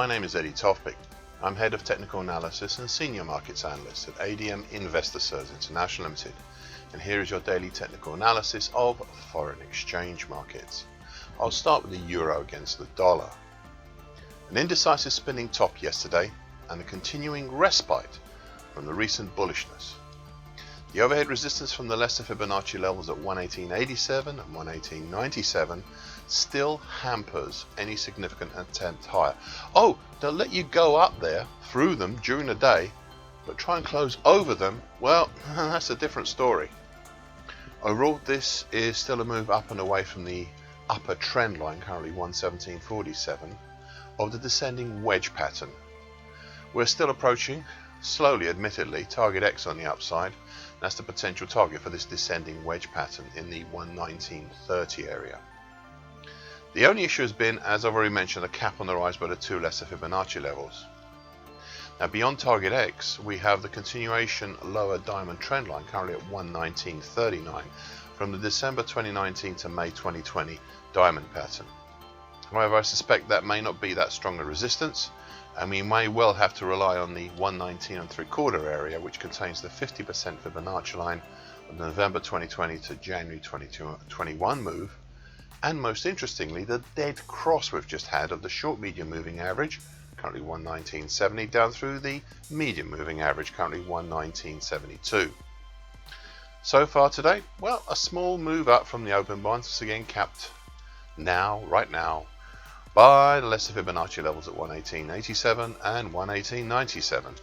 My name is Tofpik. I'm Head of Technical Analysis and Senior Markets Analyst at ADM Investor Services International Limited, and here is your daily technical analysis of foreign exchange markets. I'll start with the euro against the dollar. An indecisive spinning top yesterday and a continuing respite from the recent bullishness. The overhead resistance from the lesser Fibonacci levels at 118.87 and 118.97 still hampers any significant attempt higher. Oh, they'll let you go up there through them during the day, but try and close over them, well, that's a different story. Overall, this is still a move up and away from the upper trend line, currently 117.47, of the descending wedge pattern. We're still approaching, slowly admittedly, target X on the upside. That's the potential target for this descending wedge pattern in the 119.30 area. The only issue has been, as I've already mentioned, a cap on the rise by the two lesser Fibonacci levels. Now beyond target X, we have the continuation lower diamond trend line, currently at 119.39, from the December 2019 to May 2020 diamond pattern. However, I suspect that may not be that strong a resistance, and we may well have to rely on the 119.75 area, which contains the 50% Fibonacci line of the November 2020 to January 2021 move, and most interestingly, the dead cross we've just had of the short medium moving average, currently 119.70, down through the medium moving average, currently 119.72. So far today, well, a small move up from the open bonds, again capped now, right now, by the lesser Fibonacci levels at 118.87 and 118.97.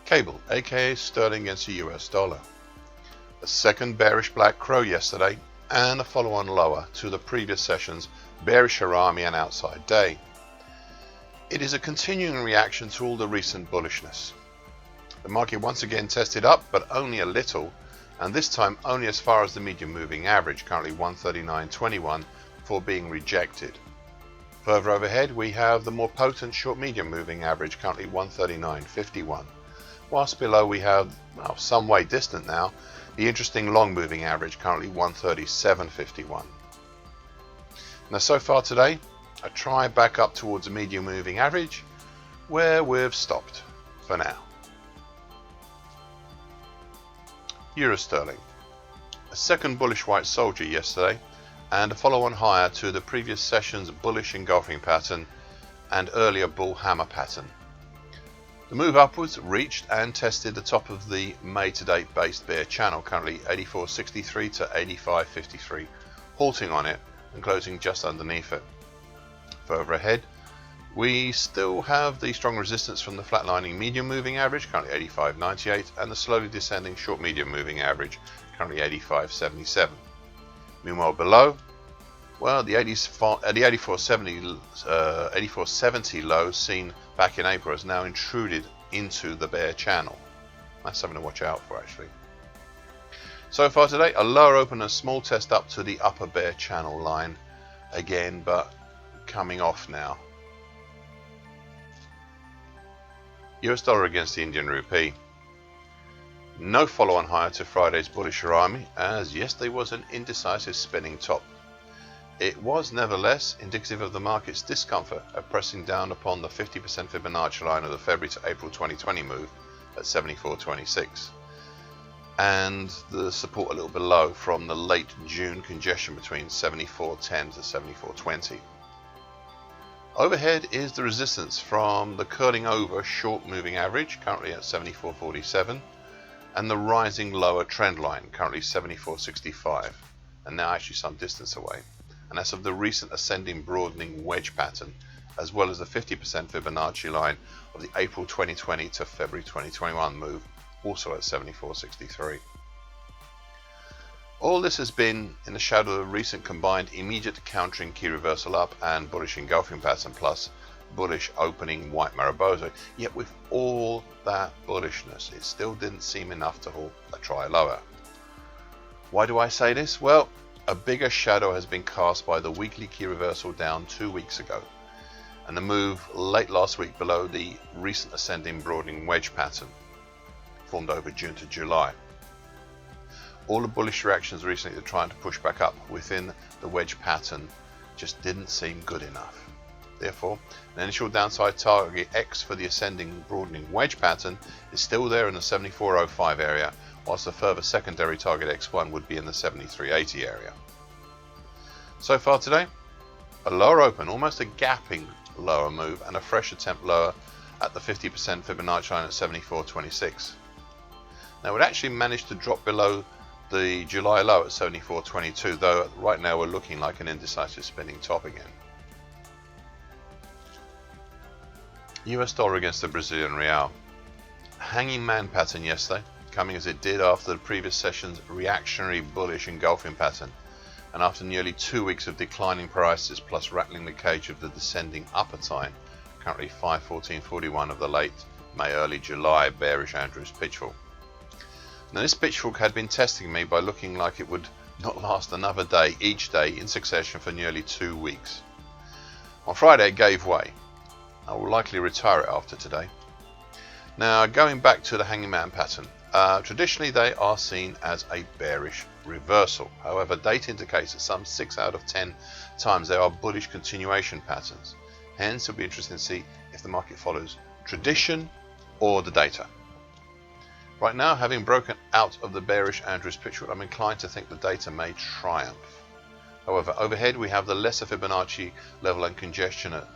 Cable, aka sterling against the US dollar. A second bearish black crow yesterday and a follow-on lower to the previous session's bearish harami and outside day. It is a continuing reaction to all the recent bullishness. The market once again tested up, but only a little, and this time only as far as the medium moving average, currently 139.21, before being rejected. Further overhead, we have the more potent short medium moving average, currently 139.51, whilst below we have, well, some way distant now, the interesting long moving average, currently 137.51. Now so far today, a try back up towards the medium moving average, where we've stopped for now. Euro sterling. A second bullish white soldier yesterday and a follow-on higher to the previous session's bullish engulfing pattern and earlier bull hammer pattern. The move upwards reached and tested the top of the May to date based bear channel, currently 84.63 to 85.53, halting on it and closing just underneath it. Further ahead, we still have the strong resistance from the flatlining medium moving average, currently 85.98, and the slowly descending short medium moving average, currently 85.77. Meanwhile below, well, the 84.70 low seen back in April has now intruded into the bear channel. That's something to watch out for, actually. So far today, a lower open and small test up to the upper bear channel line again, but coming off now. US dollar against the Indian rupee. No follow-on higher to Friday's bullish harami, as yesterday was an indecisive spinning top. It was nevertheless indicative of the market's discomfort at pressing down upon the 50% Fibonacci line of the February to April 2020 move at 74.26, and the support a little below from the late June congestion between 74.10 to 74.20. Overhead is the resistance from the curling over short moving average, currently at 74.47, and the rising lower trend line, currently 74.65, and now actually some distance away. And that's of the recent ascending broadening wedge pattern, as well as the 50% Fibonacci line of the April 2020 to February 2021 move, also at 74.63. All this has been in the shadow of the recent combined immediate countering key reversal up and bullish engulfing pattern plus bullish opening white Mariposa. Yet with all that bullishness, it still didn't seem enough to halt a try lower. Why do I say this? Well, a bigger shadow has been cast by the weekly key reversal down 2 weeks ago, and the move late last week below the recent ascending broadening wedge pattern formed over June to July. All the bullish reactions recently are trying to push back up within the wedge pattern just didn't seem good enough. Therefore, an initial downside target X for the ascending broadening wedge pattern is still there in the 74.05 area, whilst a further secondary target X1 would be in the 73.80 area. So far today, a lower open, almost a gapping lower move, and a fresh attempt lower at the 50% Fibonacci line at 74.26. Now it actually managed to drop below the July low at 74.22, though right now we're looking like an indecisive spinning top again. US dollar against the Brazilian real. Hanging man pattern yesterday, coming as it did after the previous session's reactionary bullish engulfing pattern, and after nearly 2 weeks of declining prices plus rattling the cage of the descending upper time, currently 514.41 of the late May early July bearish Andrews pitchfork. Now this pitchfork had been testing me by looking like it would not last another day each day in succession for nearly 2 weeks. On Friday it gave way. I will likely retire it after today. Now going back to the hanging man pattern, traditionally they are seen as a bearish reversal. However, data indicates that some 6 out of 10 times they are bullish continuation patterns. Hence it'll be interesting to see if the market follows tradition or the data. Right now, having broken out of the bearish Andrews pitchfork, I'm inclined to think the data may triumph. However, overhead we have the lesser Fibonacci level and congestion at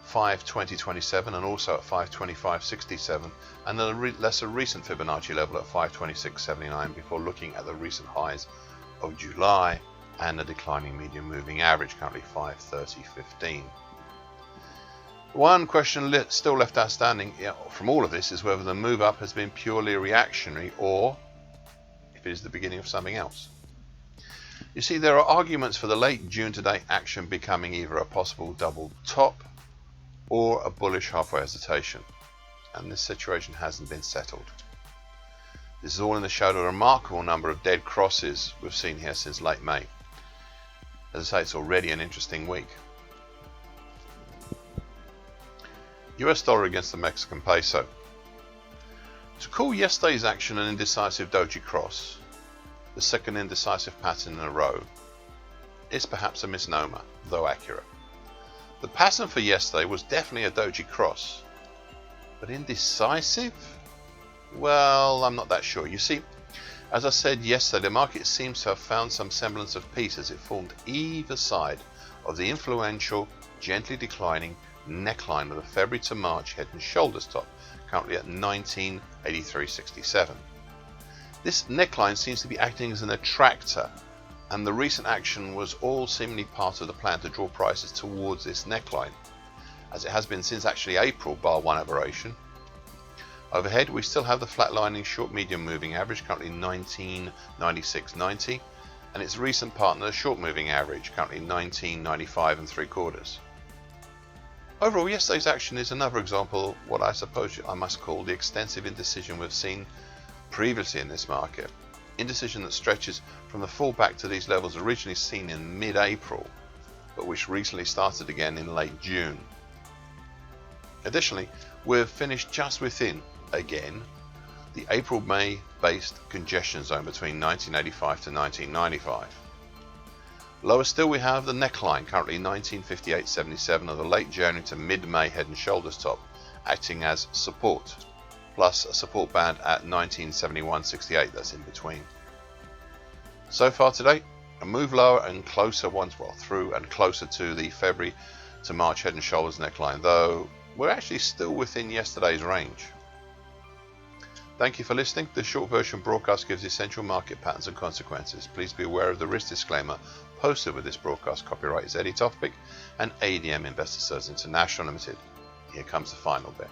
520.27 and also at 525.67, and the lesser recent Fibonacci level at 526.79 before looking at the recent highs of July and the declining medium moving average, currently 530.15. One question still left outstanding from all of this is whether the move up has been purely reactionary or if it is the beginning of something else. You see, there are arguments for the late June to date action becoming either a possible double top or a bullish halfway hesitation, and this situation hasn't been settled. This is all in the shadow of a remarkable number of dead crosses we've seen here since late May. As I say, it's already an interesting week. US dollar against the Mexican peso. To call yesterday's action an indecisive doji cross, the second indecisive pattern in a row, is perhaps a misnomer, though accurate. The pattern for yesterday was definitely a doji cross, but indecisive? Well, I'm not that sure. You see, as I said yesterday, the market seems to have found some semblance of peace as it formed either side of the influential, gently declining neckline of the February to March head and shoulders top, currently at 1983.67. This neckline seems to be acting as an attractor, and the recent action was all seemingly part of the plan to draw prices towards this neckline, as it has been since actually April, bar one aberration. Overhead we still have the flatlining short medium moving average, currently 1996.90, and its recent partner, the short moving average, currently 1995 3/4. Overall, yesterday's action is another example of what I suppose I must call the extensive indecision we've seen previously in this market. Indecision that stretches from the fall back to these levels originally seen in mid-April, but which recently started again in late June. Additionally, we've finished just within, again, the April-May based congestion zone between 1985 to 1995. Lower still we have the neckline, currently 1958.77 of the late January to mid-May head and shoulders top, acting as support, plus a support band at 1971.68 that's in between. So far today, a move lower and closer through and closer to the February to March head and shoulders neckline, though we're actually still within yesterday's range. Thank you for listening. The short version broadcast gives essential market patterns and consequences. Please be aware of the risk disclaimer posted with this broadcast. Copyright is Tofpik and ADM Investor Services International Limited. Here comes the final bit.